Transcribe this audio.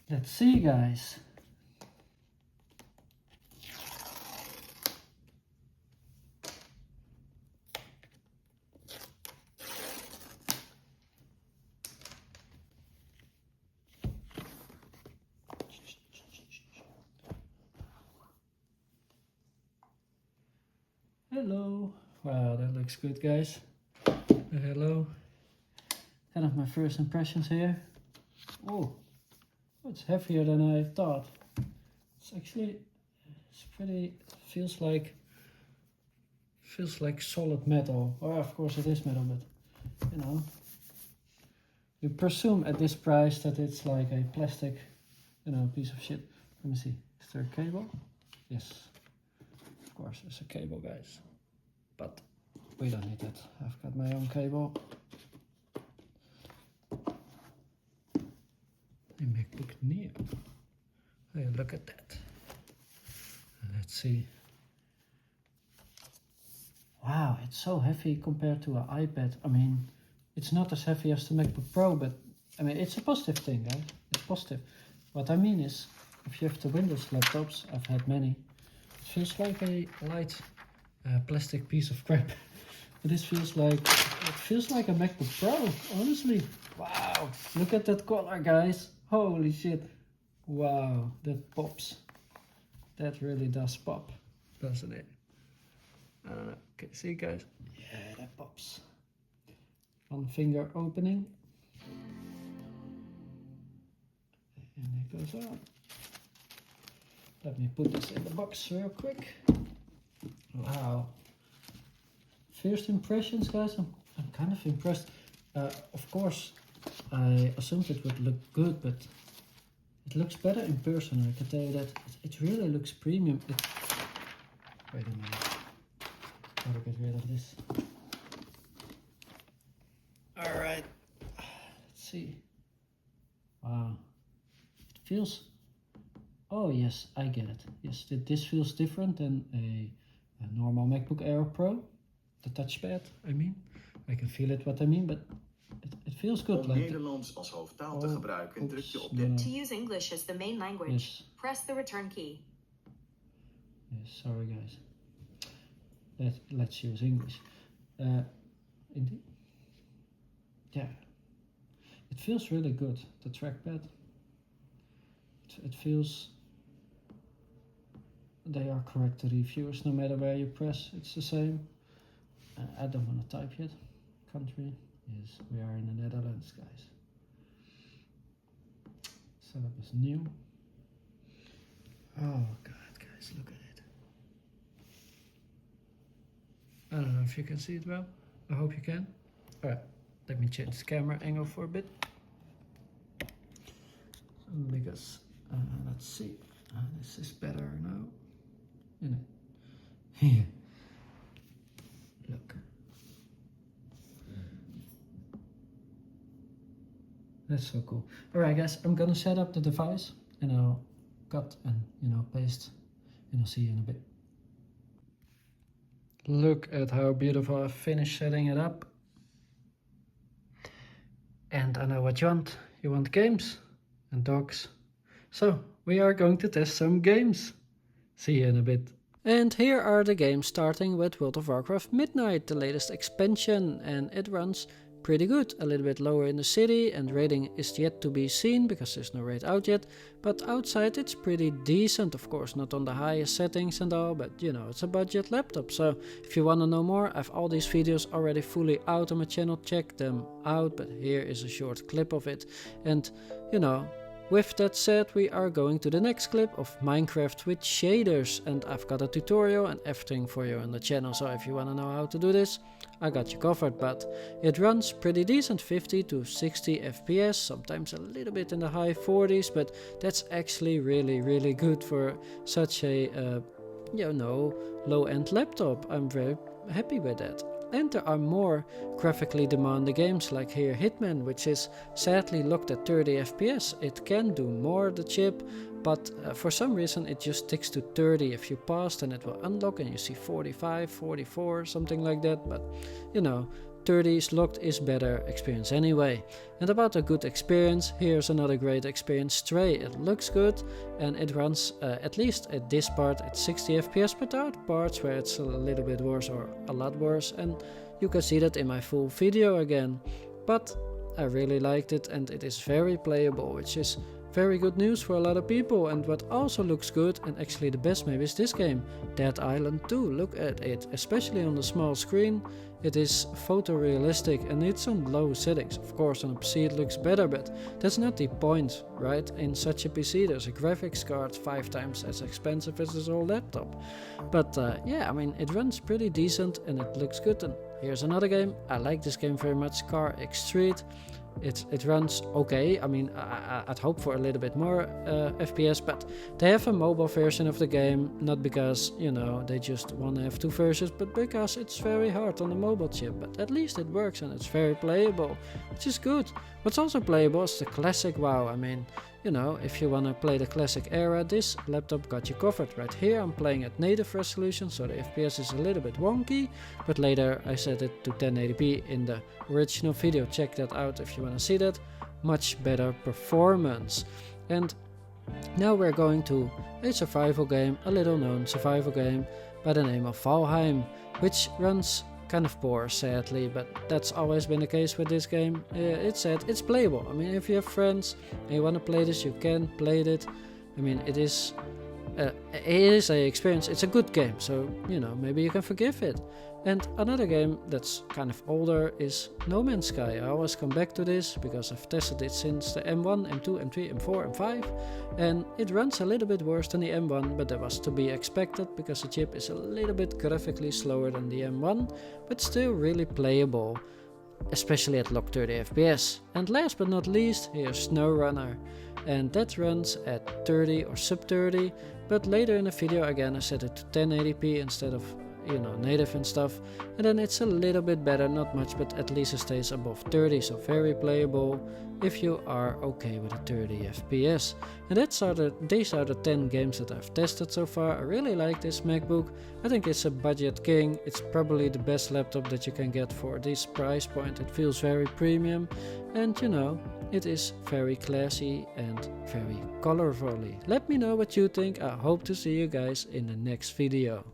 Let's see, guys. Hello. Wow, that looks good, guys. Hello. Kind of my first impressions here. Oh, it's heavier than I thought. It's actually, feels like solid metal. Oh, of course it is metal, but you know, you presume at this price that it's like a plastic, piece of shit. Let me see. Is there a cable? Yes. Of course, there's a cable, guys. But we don't need that. I've got my own cable. A Macbook Neo. Hey, look at that. Let's see. Wow, it's so heavy compared to an iPad. I mean, it's not as heavy as the MacBook Pro, but I mean, it's a positive thing, guys. It's positive. What I mean is, if you have the Windows laptops, I've had many, it feels like a light plastic piece of crap. This feels like, it feels like a MacBook Pro, honestly. Wow, look at that color, guys. Holy shit. Wow, that pops. That really does pop, doesn't it? I don't know. Okay, see, guys? Yeah, that pops. One finger opening. And it goes on. Let me put this in the box real quick. Wow. First impressions, guys, I'm kind of impressed. Of course, I assumed it would look good, but it looks better in person. I can tell you that. It really looks premium. Wait a minute. Gotta get rid of this. Alright. Let's see. Wow. It feels... Oh yes, I get it. Yes, this feels different than a normal MacBook Air Pro. The touchpad, I mean. I can feel it what I mean, but it feels good. Om Nederlands als hoofdtaal te gebruiken, druk je op dit. To use English as the main language, yes. Press the return key. Yes, sorry guys. Let's use English. Indeed. Yeah. It feels really good, the trackpad. It feels... They are correct, the reviewers, no matter where you press, it's the same. I don't want to type yet. Country, yes, we are in the Netherlands, guys. Setup is new. Oh god, guys, look at it. I don't know if you can see it well. I hope you can. Alright, let me change the camera angle for a bit. Because, let's see, this is better now. Here. Look. That's so cool. Alright guys, I'm gonna set up the device and I'll cut and paste and I'll see you in a bit. Look at how beautiful I finished setting it up. And I know what you want. You want games and dogs. So we are going to test some games. See you in a bit. And here are the games, starting with World of Warcraft Midnight, the latest expansion, and it runs pretty good. A little bit lower in the city, and rating is yet to be seen because there's no raid out yet, but outside it's pretty decent. Of course, not on the highest settings and all, but it's a budget laptop. So if you want to know more, I have all these videos already fully out on my channel, check them out, but here is a short clip of it. And with that said, we are going to the next clip of Minecraft with shaders, and I've got a tutorial and everything for you on the channel, so if you want to know how to do this, I got you covered. But it runs pretty decent, 50 to 60 FPS, sometimes a little bit in the high 40s, but that's actually really good for such a low-end laptop. I'm very happy with that. And there are more graphically demanding games, like here Hitman, which is sadly locked at 30 FPS. It can do more, the chip, but for some reason it just sticks to 30. If you pass, then it will unlock and you see 45, 44, something like that. But 30s locked is better experience anyway. And about a good experience, here's another great experience, Stray. It looks good and it runs at least at this part at 60 FPS, but there are parts where it's a little bit worse or a lot worse, and you can see that in my full video again. But I really liked it and it is very playable, which is very good news for a lot of people. And what also looks good, and actually the best maybe, is this game, Dead Island 2. Look at it, especially on the small screen. It is photorealistic and it's on low settings. Of course on a PC it looks better, but that's not the point, right? In such a PC there's a graphics card 5 times as expensive as this old laptop. But yeah, I mean, it runs pretty decent and it looks good. And here's another game. I like this game very much, CarX Street. It runs okay. I mean, I'd hope for a little bit more FPS, but they have a mobile version of the game, not because, you know, they just want to have 2 versions, but because it's very hard on the mobile chip. But at least it works and it's very playable, which is good. What's also playable is the classic WoW. I mean, you know, if you want to play the classic era, this laptop got you covered. Right here I'm playing at native resolution, so the FPS is a little bit wonky, but later I set it to 1080p in the original video. Check that out if you want to see that. Much better performance. And now we're going to a survival game, a little known survival game by the name of Valheim, which runs kind of poor, sadly, but that's always been the case with this game. It's sad, it's playable. I mean, if you have friends and you want to play this, you can play it. I mean, it is a experience. It's a good game, so you know, maybe you can forgive it. And another game that's kind of older is No Man's Sky. I always come back to this because I've tested it since the M1, M2, M3, M4, M5, and it runs a little bit worse than the M1, but that was to be expected because the chip is a little bit graphically slower than the M1, but still really playable, especially at locked 30 FPS. And last but not least, here's Snowrunner, and that runs at 30 or sub 30, but later in the video again I set it to 1080p instead of, you know, native and stuff, and then it's a little bit better, not much, but at least it stays above 30, so very playable if you are okay with a 30 FPS. And these are the 10 games that I've tested so far. I really like this MacBook. I think it's a budget king. It's probably the best laptop that you can get for this price point. It feels very premium, and you know, it is very classy and very colorfully. Let me know what you think. I hope to see you guys in the next video.